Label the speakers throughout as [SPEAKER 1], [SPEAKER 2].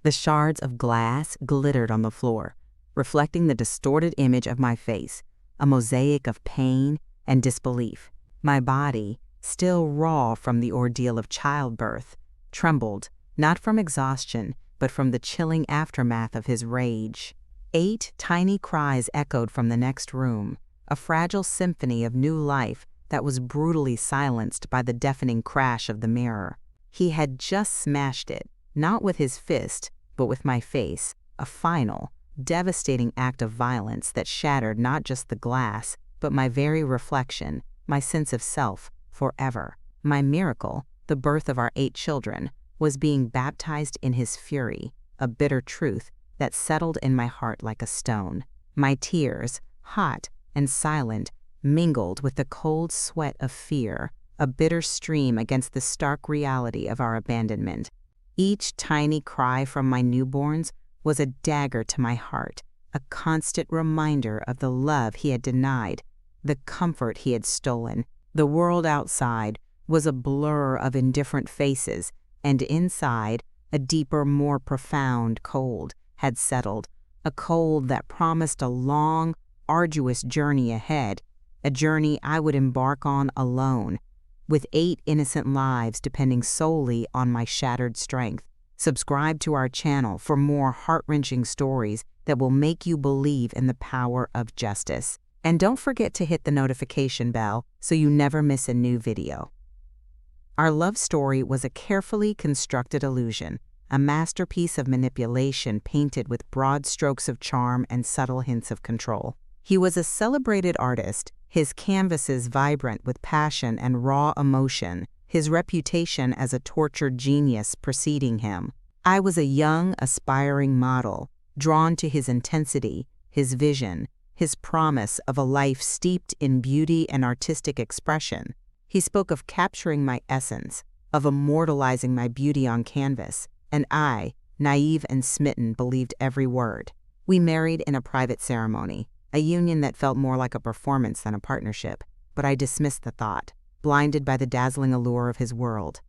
[SPEAKER 1] The shards of glass glittered on the floor, reflecting the distorted image of my face, a mosaic of pain and disbelief. My body, still raw from the ordeal of childbirth, trembled, not from exhaustion, but from the chilling aftermath of his rage. 8 tiny cries echoed from the next room, a fragile symphony of new life that was brutally silenced by the deafening crash of the mirror. He had just smashed it, not with his fist, but with my face, a final, devastating act of violence that shattered not just the glass, but my very reflection, my sense of self, forever. My miracle, the birth of our 8 children, was being baptized in his fury, a bitter truth that settled in my heart like a stone. My tears, hot and silent, mingled with the cold sweat of fear, a bitter stream against the stark reality of our abandonment. Each tiny cry from my newborns was a dagger to my heart, a constant reminder of the love he had denied, the comfort he had stolen. The world outside was a blur of indifferent faces, and inside, a deeper, more profound cold had settled, a cold that promised a long, arduous journey ahead, a journey I would embark on alone, with 8 innocent lives depending solely on my shattered strength. Subscribe to our channel for more heart-wrenching stories that will make you believe in the power of justice. And don't forget to hit the notification bell so you never miss a new video. Our love story was a carefully constructed illusion, a masterpiece of manipulation painted with broad strokes of charm and subtle hints of control. He was a celebrated artist, his canvases vibrant with passion and raw emotion, his reputation as a tortured genius preceding him. I was a young, aspiring model, drawn to his intensity, his vision, his promise of a life steeped in beauty and artistic expression. He spoke of capturing my essence, of immortalizing my beauty on canvas, and I, naive and smitten, believed every word. We married in a private ceremony, a union that felt more like a performance than a partnership, but I dismissed the thought, blinded by the dazzling allure of his world.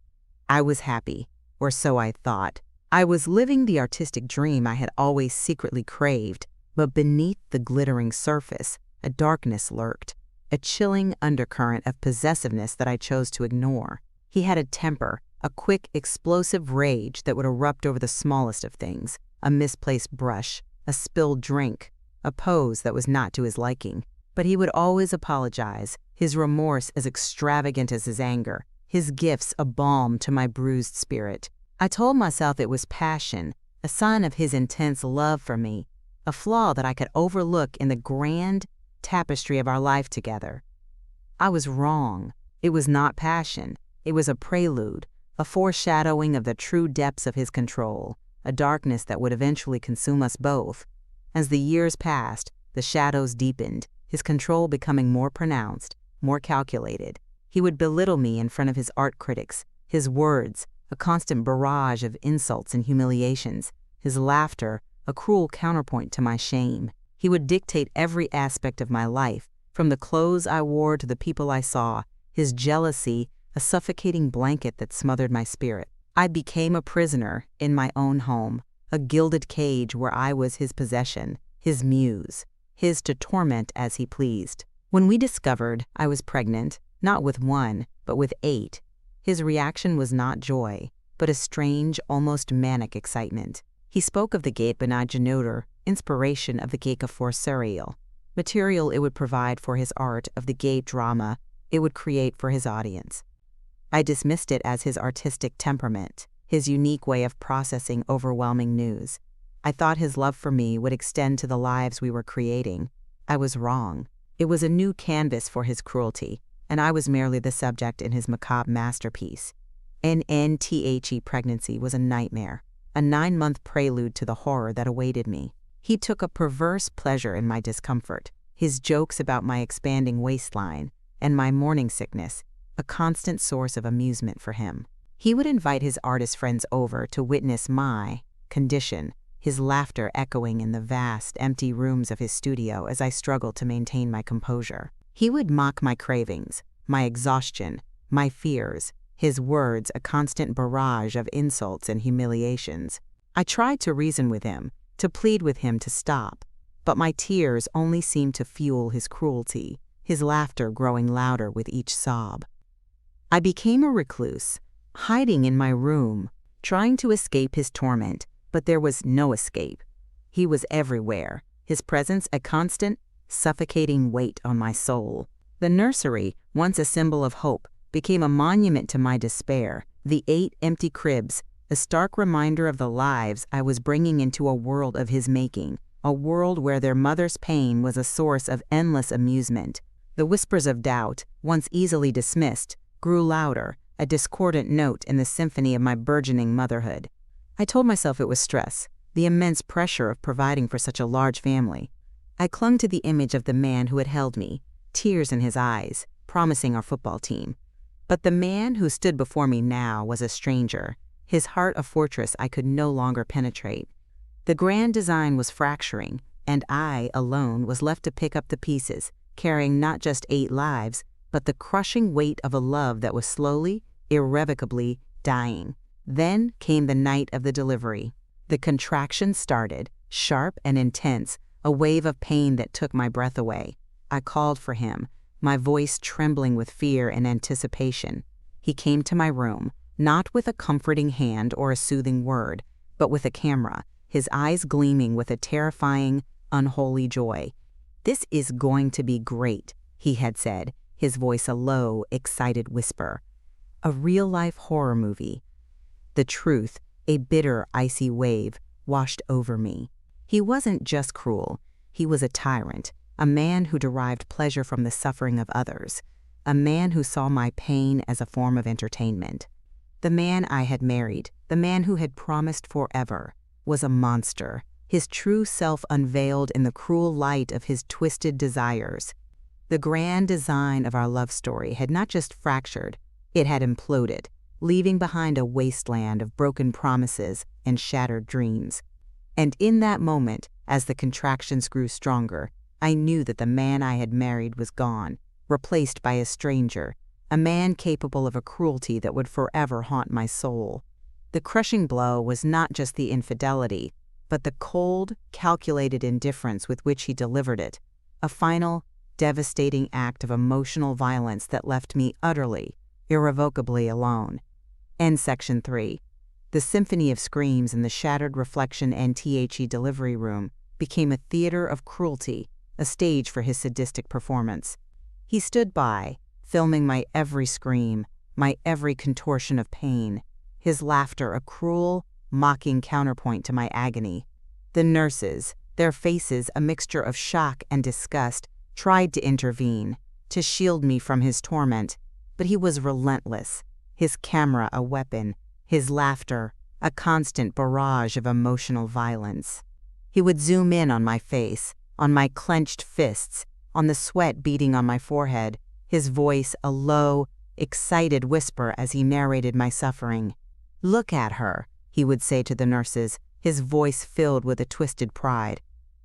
[SPEAKER 1] I was happy, or so I thought. I was living the artistic dream I had always secretly craved, but beneath the glittering surface, a darkness lurked, a chilling undercurrent of possessiveness that I chose to ignore. He had a temper, a quick, explosive rage that would erupt over the smallest of things, a misplaced brush, a spilled drink, a pose that was not to his liking. But he would always apologize, his remorse as extravagant as his anger, his gifts a balm to my bruised spirit. I told myself it was passion, a sign of his intense love for me, a flaw that I could overlook in the grand tapestry of our life together. I was wrong. It was not passion. It was a prelude, a foreshadowing of the true depths of his control, a darkness that would eventually consume us both. As the years passed, the shadows deepened, his control becoming more pronounced, more calculated. He would belittle me in front of his art critics, his words, a constant barrage of insults and humiliations, his laughter, a cruel counterpoint to my shame. He would dictate every aspect of my life, from the clothes I wore to the people I saw, his jealousy, a suffocating blanket that smothered my spirit. I became a prisoner in my own home, a gilded cage where I was his possession, his muse, his to torment as he pleased. When we discovered I was pregnant, not with 1, but with 8, his reaction was not joy, but a strange, almost manic excitement. He spoke of the gate Benagenoder, inspiration of the gate of Forserial, material it would provide for his art of the gate drama it would create for his audience. I dismissed it as his artistic temperament, his unique way of processing overwhelming news. I thought his love for me would extend to the lives we were creating. I was wrong. It was a new canvas for his cruelty, and I was merely the subject in his macabre masterpiece. An NTHE pregnancy was a nightmare, a 9-month prelude to the horror that awaited me. He took a perverse pleasure in my discomfort, his jokes about my expanding waistline and my morning sickness, a constant source of amusement for him. He would invite his artist friends over to witness my condition, his laughter echoing in the vast, empty rooms of his studio as I struggled to maintain my composure. He would mock my cravings, my exhaustion, my fears, his words a constant barrage of insults and humiliations. I tried to reason with him, to plead with him to stop, but my tears only seemed to fuel his cruelty, his laughter growing louder with each sob. I became a recluse, hiding in my room, trying to escape his torment, but there was no escape. He was everywhere, his presence a constant, suffocating weight on my soul. The nursery, once a symbol of hope, became a monument to my despair. The 8 empty cribs, a stark reminder of the lives I was bringing into a world of his making, a world where their mother's pain was a source of endless amusement. The whispers of doubt, once easily dismissed, grew louder, a discordant note in the symphony of my burgeoning motherhood. I told myself it was stress, the immense pressure of providing for such a large family. I clung to the image of the man who had held me, tears in his eyes, promising our football team. But the man who stood before me now was a stranger, his heart a fortress I could no longer penetrate. The grand design was fracturing, and I, alone, was left to pick up the pieces, carrying not just 8 lives, but the crushing weight of a love that was slowly, irrevocably dying. Then came the night of the delivery. The contraction started, sharp and intense, a wave of pain that took my breath away. I called for him, my voice trembling with fear and anticipation. He came to my room, not with a comforting hand or a soothing word, but with a camera, his eyes gleaming with a terrifying, unholy joy. "This is going to be great," he had said, his voice a low, excited whisper. A real-life horror movie. The truth, a bitter, icy wave, washed over me. He wasn't just cruel. He was a tyrant, a man who derived pleasure from the suffering of others, a man who saw my pain as a form of entertainment. The man I had married, the man who had promised forever, was a monster, his true self unveiled in the cruel light of his twisted desires. The grand design of our love story had not just fractured, it had imploded, leaving behind a wasteland of broken promises and shattered dreams. And in that moment, as the contractions grew stronger, I knew that the man I had married was gone, replaced by a stranger, a man capable of a cruelty that would forever haunt my soul. The crushing blow was not just the infidelity, but the cold, calculated indifference with which he delivered it, a final, devastating act of emotional violence that left me utterly, irrevocably alone. End section 3. The symphony of screams in the shattered reflection NTHE delivery room became a theater of cruelty, a stage for his sadistic performance. He stood by, filming my every scream, my every contortion of pain, his laughter a cruel, mocking counterpoint to my agony. The nurses, their faces a mixture of shock and disgust, tried to intervene, to shield me from his torment, but he was relentless, his camera a weapon, his laughter a constant barrage of emotional violence. He would zoom in on my face, on my clenched fists, on the sweat beading on my forehead, his voice a low, excited whisper as he narrated my suffering. "Look at her," he would say to the nurses, his voice filled with a twisted pride.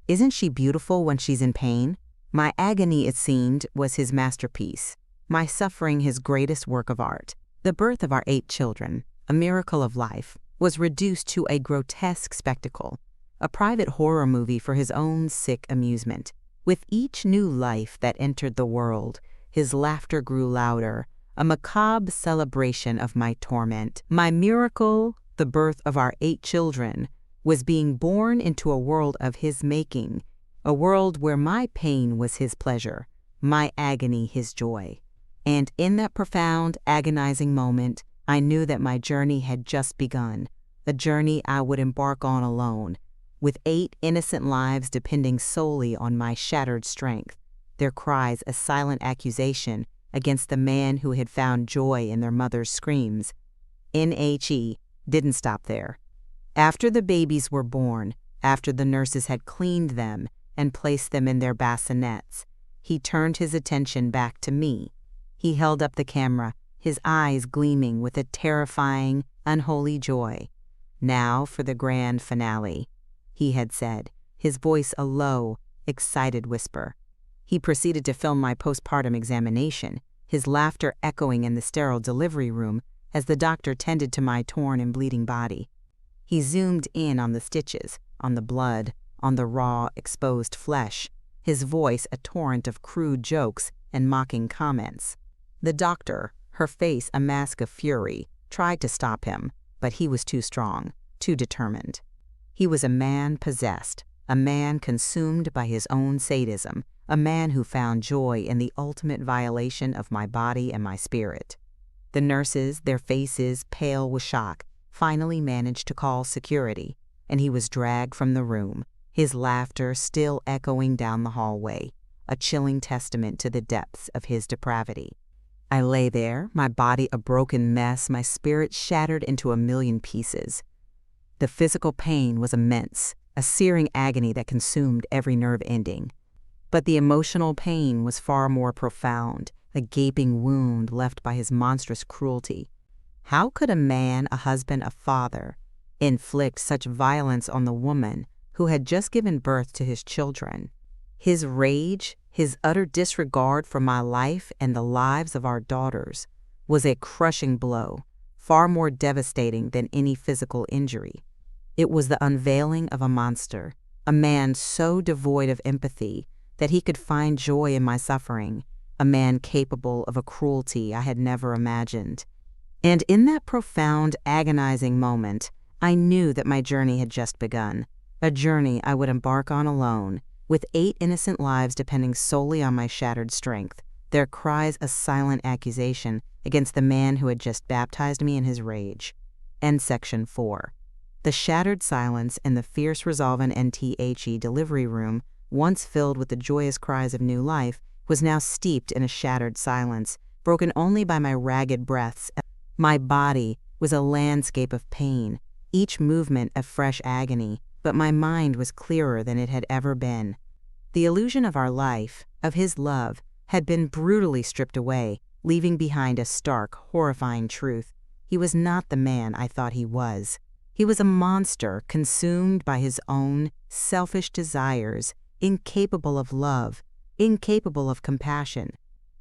[SPEAKER 1] "Isn't she beautiful when she's in pain?" My agony, it seemed, was his masterpiece, my suffering his greatest work of art. The birth of our 8 children, a miracle of life, was reduced to a grotesque spectacle, a private horror movie for his own sick amusement. With each new life that entered the world, his laughter grew louder, a macabre celebration of my torment. My miracle, the birth of our 8 children, was being born into a world of his making, a world where my pain was his pleasure, my agony his joy. And in that profound, agonizing moment, I knew that my journey had just begun, a journey I would embark on alone, with 8 innocent lives depending solely on my shattered strength, their cries a silent accusation against the man who had found joy in their mother's screams. NHE didn't stop there. After the babies were born, after the nurses had cleaned them and placed them in their bassinets, he turned his attention back to me. He held up the camera, his eyes gleaming with a terrifying, unholy joy. "Now for the grand finale," he had said, his voice a low, excited whisper. He proceeded to film my postpartum examination, his laughter echoing in the sterile delivery room as the doctor tended to my torn and bleeding body. He He zoomed in on the stitches, on the blood, on the raw, exposed flesh, his voice a torrent of crude jokes and mocking comments. The doctor, her face a mask of fury, tried to stop him, but he was too strong, too determined. He was a man possessed, a man consumed by his own sadism, a man who found joy in the ultimate violation of my body and my spirit. The nurses, their faces pale with shock, finally managed to call security, and he was dragged from the room, his laughter still echoing down the hallway, a chilling testament to the depths of his depravity. I lay there, my body a broken mess, my spirit shattered into a million pieces. The physical pain was immense, a searing agony that consumed every nerve ending. But the emotional pain was far more profound, a gaping wound left by his monstrous cruelty. How could a man, a husband, a father, inflict such violence on the woman who had just given birth to his children? His rage, his utter disregard for my life and the lives of our daughters, was a crushing blow, far more devastating than any physical injury. It was the unveiling of a monster, a man so devoid of empathy that he could find joy in my suffering, a man capable of a cruelty I had never imagined. And in that profound, agonizing moment, I knew that my journey had just begun, a journey I would embark on alone, with 8 innocent lives depending solely on my shattered strength, their cries a silent accusation against the man who had just baptized me in his rage. End section 4. The shattered silence in the fierce resolve in NTHE delivery room, once filled with the joyous cries of new life, was now steeped in a shattered silence, broken only by my ragged breaths. My body was a landscape of pain, each movement a fresh agony, but my mind was clearer than it had ever been. The illusion of our life, of his love, had been brutally stripped away, leaving behind a stark, horrifying truth. He was not the man I thought he was. He was a monster consumed by his own selfish desires, incapable of love, incapable of compassion.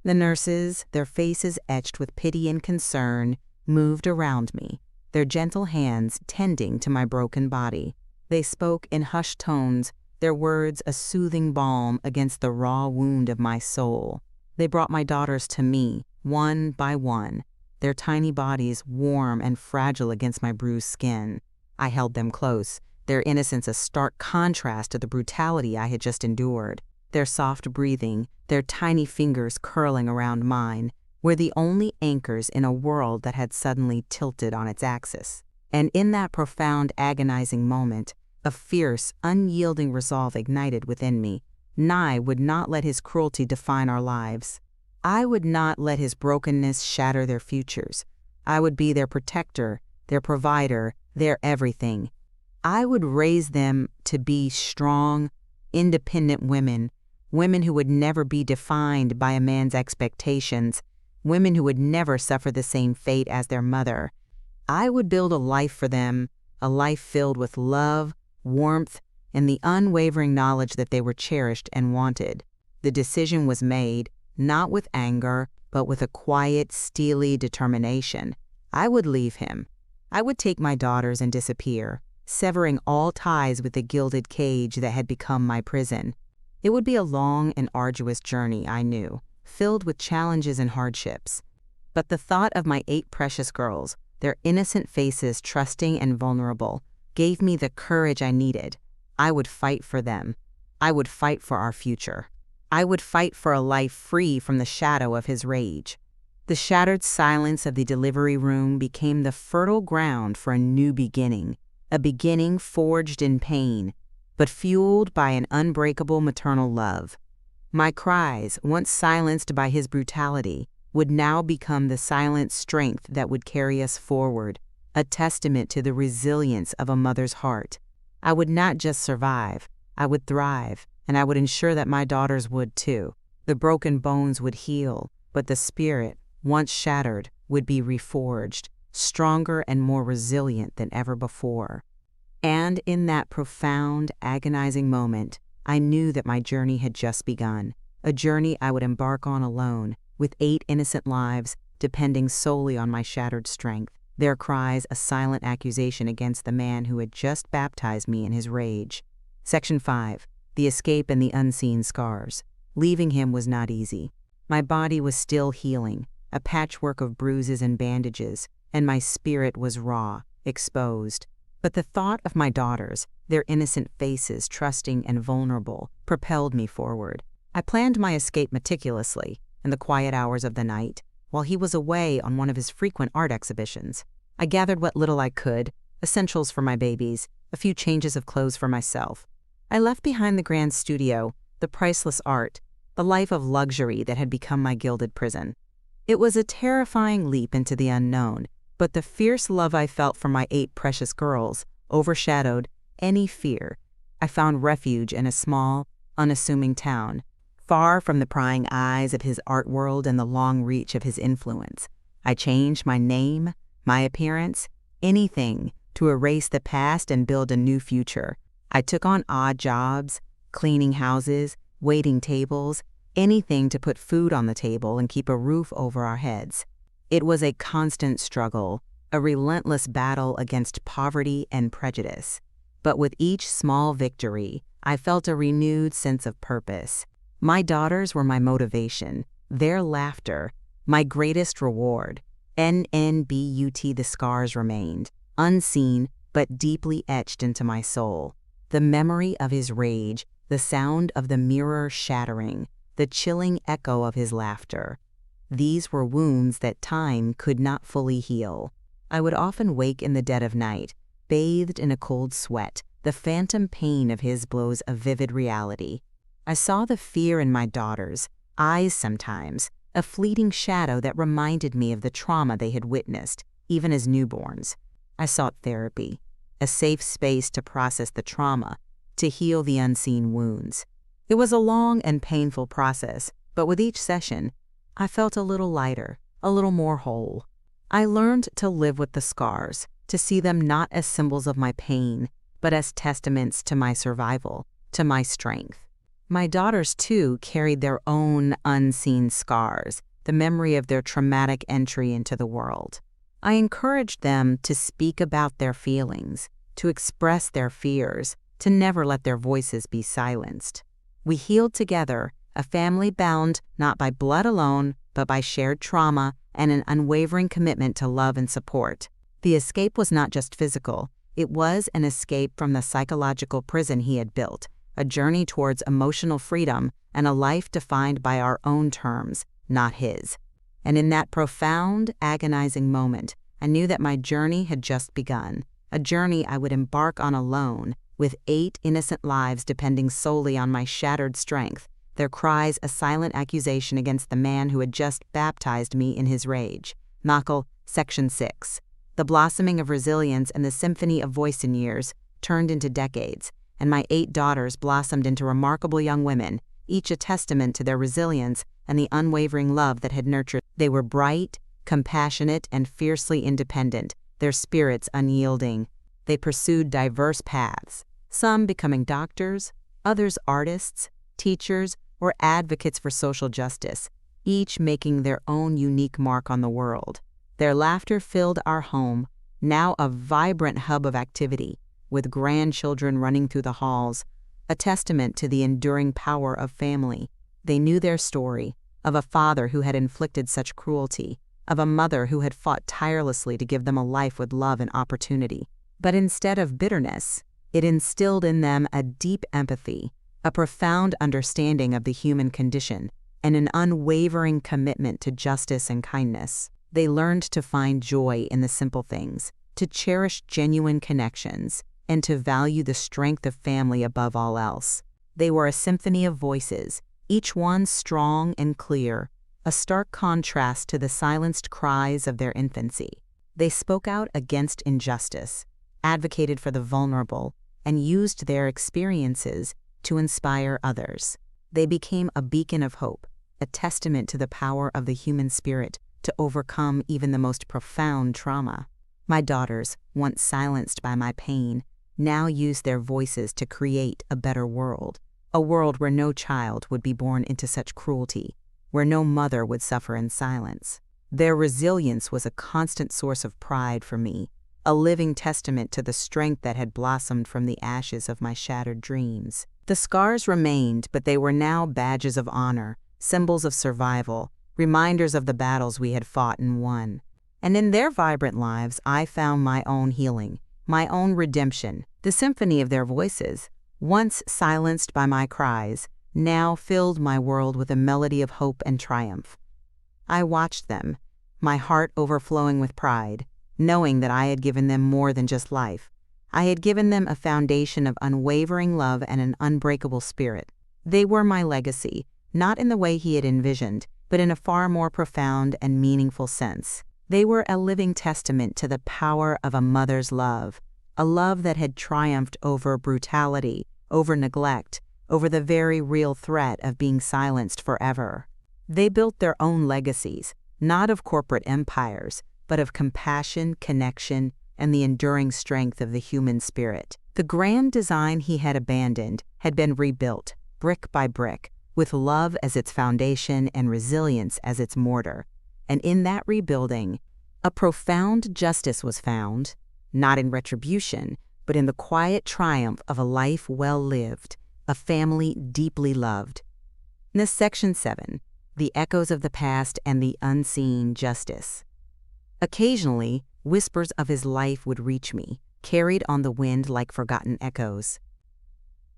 [SPEAKER 1] The nurses, their faces etched with pity and concern, moved around me, their gentle hands tending to my broken body. They spoke in hushed tones, their words a soothing balm against the raw wound of my soul. They brought my daughters to me, one by one, their tiny bodies warm and fragile against my bruised skin. I held them close, their innocence a stark contrast to the brutality I had just endured. Their soft breathing, their tiny fingers curling around mine, were the only anchors in a world that had suddenly tilted on its axis. And in that profound, agonizing moment, a fierce, unyielding resolve ignited within me. I would not let his cruelty define our lives. I would not let his brokenness shatter their futures. I would be their protector, their provider, their everything. I would raise them to be strong, independent women, women who would never be defined by a man's expectations, women who would never suffer the same fate as their mother. I would build a life for them, a life filled with love, warmth, and the unwavering knowledge that they were cherished and wanted. The decision was made, not with anger, but with a quiet, steely determination. I would leave him. I would take my daughters and disappear, severing all ties with the gilded cage that had become my prison. It would be a long and arduous journey, I knew, filled with challenges and hardships. But the thought of my 8 precious girls, their innocent faces trusting and vulnerable, gave me the courage I needed. I would fight for them. I would fight for our future. I would fight for a life free from the shadow of his rage. The shattered silence of the delivery room became the fertile ground for a new beginning, a beginning forged in pain, but fueled by an unbreakable maternal love. My cries, once silenced by his brutality, would now become the silent strength that would carry us forward, a testament to the resilience of a mother's heart. I would not just survive, I would thrive, and I would ensure that my daughters would too. The broken bones would heal, but the spirit, once shattered, would be reforged, stronger and more resilient than ever before. And in that profound, agonizing moment, I knew that my journey had just begun, a journey I would embark on alone, with 8 innocent lives, depending solely on my shattered strength. their cries a silent accusation against the man who had just baptized me in his rage. Section 5. The escape and the unseen scars. Leaving him was not easy. My body was still healing, a patchwork of bruises and bandages, and my spirit was raw, exposed. But the thought of my daughters, their innocent faces, trusting and vulnerable, propelled me forward. I planned my escape meticulously in the quiet hours of the night, while he was away on one of his frequent art exhibitions. I gathered what little I could, essentials for my babies, a few changes of clothes for myself. I left behind the grand studio, the priceless art, the life of luxury that had become my gilded prison. It was a terrifying leap into the unknown, but the fierce love I felt for my 8 precious girls overshadowed any fear. I found refuge in a small, unassuming town, far from the prying eyes of his art world and the long reach of his influence. I changed my name, my appearance, anything to erase the past and build a new future. I took on odd jobs, cleaning houses, waiting tables, anything to put food on the table and keep a roof over our heads. It was a constant struggle, a relentless battle against poverty and prejudice. But with each small victory, I felt a renewed sense of purpose. My daughters were my motivation, their laughter, my greatest reward. NNBUT, the scars remained, unseen but deeply etched into my soul. The memory of his rage, the sound of the mirror shattering, the chilling echo of his laughter. These were wounds that time could not fully heal. I would often wake in the dead of night, bathed in a cold sweat, the phantom pain of his blows a vivid reality. I saw the fear in my daughters' eyes sometimes, a fleeting shadow that reminded me of the trauma they had witnessed, even as newborns. I sought therapy, a safe space to process the trauma, to heal the unseen wounds. It was a long and painful process, but with each session, I felt a little lighter, a little more whole. I learned to live with the scars, to see them not as symbols of my pain, but as testaments to my survival, to my strength. My daughters, too, carried their own unseen scars, the memory of their traumatic entry into the world. I encouraged them to speak about their feelings, to express their fears, to never let their voices be silenced. We healed together, a family bound not by blood alone, but by shared trauma and an unwavering commitment to love and support. The escape was not just physical, it was an escape from the psychological prison he had built, a journey towards emotional freedom and a life defined by our own terms, not his. And in that profound, agonizing moment, I knew that my journey had just begun, a journey I would embark on alone, with 8 innocent lives depending solely on my shattered strength, their cries a silent accusation against the man who had just baptized me in his rage. Knuckle, Section 6. The blossoming of resilience and the symphony of voice in years turned into decades, and my 8 daughters blossomed into remarkable young women, each a testament to their resilience and the unwavering love that had nurtured. They were bright, compassionate, and fiercely independent, their spirits unyielding. They pursued diverse paths, some becoming doctors, others artists, teachers, or advocates for social justice, each making their own unique mark on the world. Their laughter filled our home, now a vibrant hub of activity, with grandchildren running through the halls, a testament to the enduring power of family. They knew their story, of a father who had inflicted such cruelty, of a mother who had fought tirelessly to give them a life with love and opportunity. But instead of bitterness, it instilled in them a deep empathy, a profound understanding of the human condition, and an unwavering commitment to justice and kindness. They learned to find joy in the simple things, to cherish genuine connections, and to value the strength of family above all else. They were a symphony of voices, each one strong and clear, a stark contrast to the silenced cries of their infancy. They spoke out against injustice, advocated for the vulnerable, and used their experiences to inspire others. They became a beacon of hope, a testament to the power of the human spirit to overcome even the most profound trauma. My daughters, once silenced by my pain, now used their voices to create a better world, a world where no child would be born into such cruelty, where no mother would suffer in silence. Their resilience was a constant source of pride for me, a living testament to the strength that had blossomed from the ashes of my shattered dreams. The scars remained, but they were now badges of honor, symbols of survival, reminders of the battles we had fought and won. And in their vibrant lives, I found my own healing, my own redemption. The symphony of their voices, once silenced by my cries, now filled my world with a melody of hope and triumph. I watched them, my heart overflowing with pride, knowing that I had given them more than just life. I had given them a foundation of unwavering love and an unbreakable spirit. They were my legacy, not in the way he had envisioned, but in a far more profound and meaningful sense. They were a living testament to the power of a mother's love, a love that had triumphed over brutality, over neglect, over the very real threat of being silenced forever. They built their own legacies, not of corporate empires, but of compassion, connection, and the enduring strength of the human spirit. The grand design he had abandoned had been rebuilt, brick by brick, with love as its foundation and resilience as its mortar. And in that rebuilding, a profound justice was found, not in retribution, but in the quiet triumph of a life well lived, a family deeply loved. This Section 7, the echoes of the past and the unseen justice. Occasionally, whispers of his life would reach me, carried on the wind like forgotten echoes.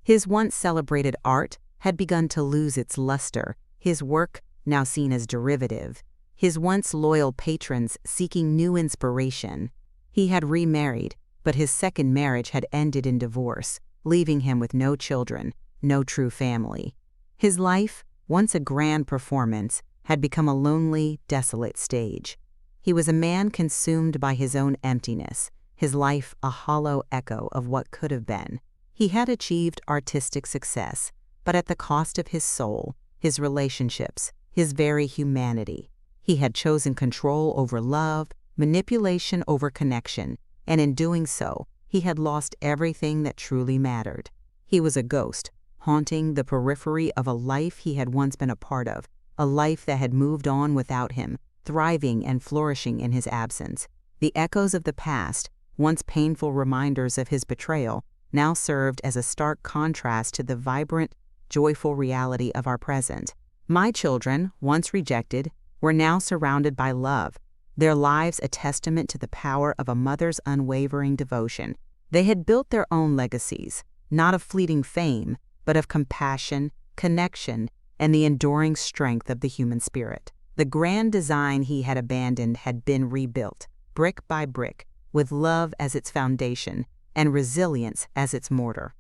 [SPEAKER 1] His once celebrated art had begun to lose its luster, his work now seen as derivative, his once loyal patrons seeking new inspiration. He had remarried, but his second marriage had ended in divorce, leaving him with no children, no true family. His life, once a grand performance, had become a lonely, desolate stage. He was a man consumed by his own emptiness, his life a hollow echo of what could have been. He had achieved artistic success, but at the cost of his soul, his relationships, his very humanity. He had chosen control over love, manipulation over connection, and in doing so, he had lost everything that truly mattered. He was a ghost, haunting the periphery of a life he had once been a part of, a life that had moved on without him, thriving and flourishing in his absence. The echoes of the past, once painful reminders of his betrayal, now served as a stark contrast to the vibrant, joyful reality of our present. My children, once rejected, were now surrounded by love, their lives a testament to the power of a mother's unwavering devotion. They had built their own legacies, not of fleeting fame, but of compassion, connection, and the enduring strength of the human spirit. The grand design he had abandoned had been rebuilt, brick by brick, with love as its foundation and resilience as its mortar.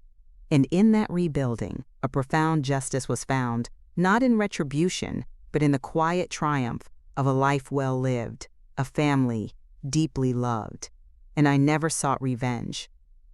[SPEAKER 1] And in that rebuilding, a profound justice was found, not in retribution, but in the quiet triumph of a life well lived, a family deeply loved. And I never sought revenge.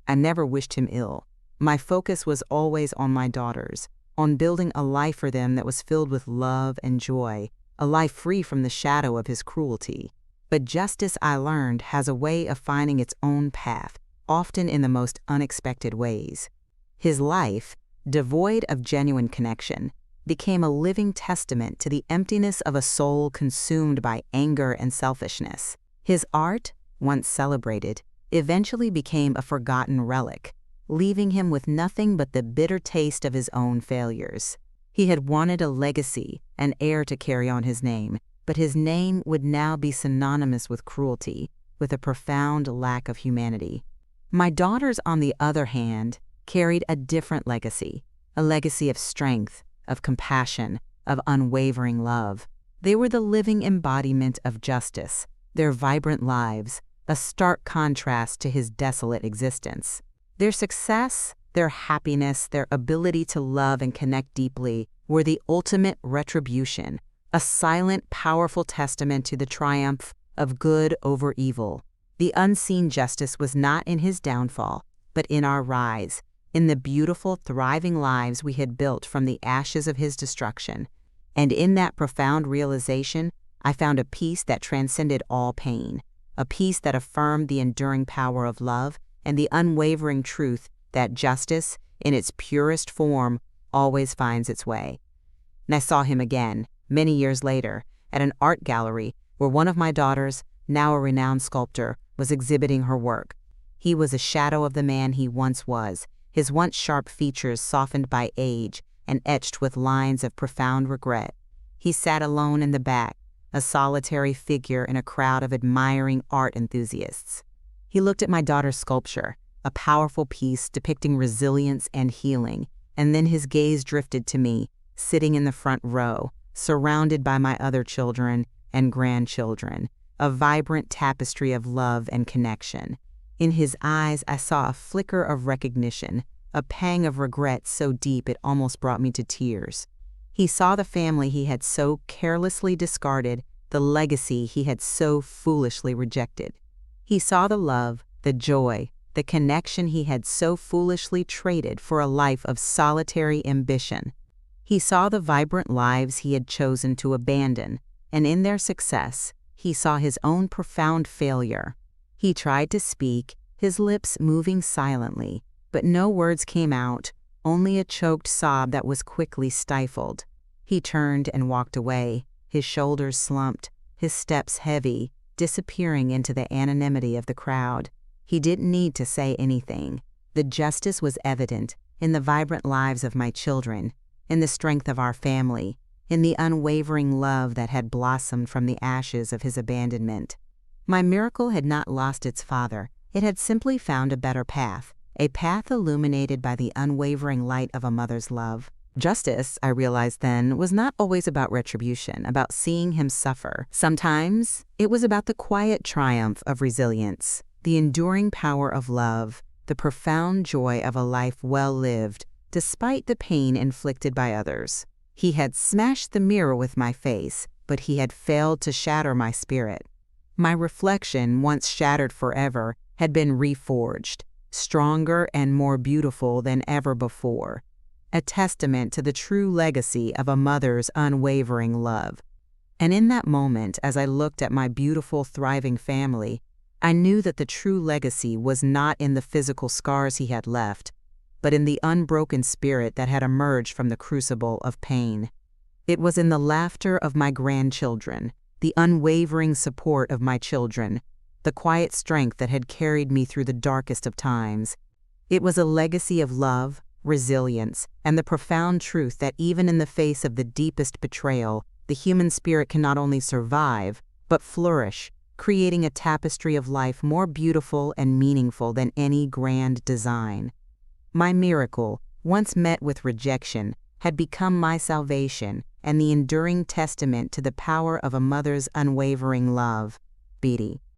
[SPEAKER 1] I never wished him ill. My focus was always on my daughters, on building a life for them that was filled with love and joy, a life free from the shadow of his cruelty. But justice, I learned, has a way of finding its own path, often in the most unexpected ways. His life, devoid of genuine connection, became a living testament to the emptiness of a soul consumed by anger and selfishness. His art, once celebrated, eventually became a forgotten relic, leaving him with nothing but the bitter taste of his own failures. He had wanted a legacy, an heir to carry on his name, but his name would now be synonymous with cruelty, with a profound lack of humanity. My daughters, on the other hand, carried a different legacy, a legacy of strength, of compassion, of unwavering love. They were the living embodiment of justice, their vibrant lives, a stark contrast to his desolate existence. Their success, their happiness, their ability to love and connect deeply were the ultimate retribution, a silent, powerful testament to the triumph of good over evil. The unseen justice was not in his downfall, but in our rise, in the beautiful, thriving lives we had built from the ashes of his destruction. And in that profound realization, I found a peace that transcended all pain, a peace that affirmed the enduring power of love and the unwavering truth that justice, in its purest form, always finds its way. And I saw him again, many years later, at an art gallery where one of my daughters, now a renowned sculptor, was exhibiting her work. He was a shadow of the man he once was, his once sharp features softened by age and etched with lines of profound regret. He sat alone in the back, a solitary figure in a crowd of admiring art enthusiasts. He looked at my daughter's sculpture, a powerful piece depicting resilience and healing, and then his gaze drifted to me, sitting in the front row, surrounded by my other children and grandchildren, a vibrant tapestry of love and connection. In his eyes, I saw a flicker of recognition, a pang of regret so deep it almost brought me to tears. He saw the family he had so carelessly discarded, the legacy he had so foolishly rejected. He saw the love, the joy, the connection he had so foolishly traded for a life of solitary ambition. He saw the vibrant lives he had chosen to abandon, and in their success, he saw his own profound failure. He tried to speak, his lips moving silently, but no words came out, only a choked sob that was quickly stifled. He turned and walked away, his shoulders slumped, his steps heavy, disappearing into the anonymity of the crowd. He didn't need to say anything. The justice was evident in the vibrant lives of my children, in the strength of our family, in the unwavering love that had blossomed from the ashes of his abandonment. My miracle had not lost its father. It had simply found a better path, a path illuminated by the unwavering light of a mother's love. Justice, I realized then, was not always about retribution, about seeing him suffer. Sometimes it was about the quiet triumph of resilience, the enduring power of love, the profound joy of a life well lived, despite the pain inflicted by others. He had smashed the mirror with my face, but he had failed to shatter my spirit. My reflection, once shattered forever, had been reforged, stronger and more beautiful than ever before, a testament to the true legacy of a mother's unwavering love. And in that moment, as I looked at my beautiful, thriving family, I knew that the true legacy was not in the physical scars he had left, but in the unbroken spirit that had emerged from the crucible of pain. It was in the laughter of my grandchildren, the unwavering support of my children, the quiet strength that had carried me through the darkest of times. It was a legacy of love, resilience, and the profound truth that even in the face of the deepest betrayal, the human spirit can not only survive, but flourish, creating a tapestry of life more beautiful and meaningful than any grand design. My miracle, once met with rejection, had become my salvation and the enduring testament to the power of a mother's unwavering love. Beatty.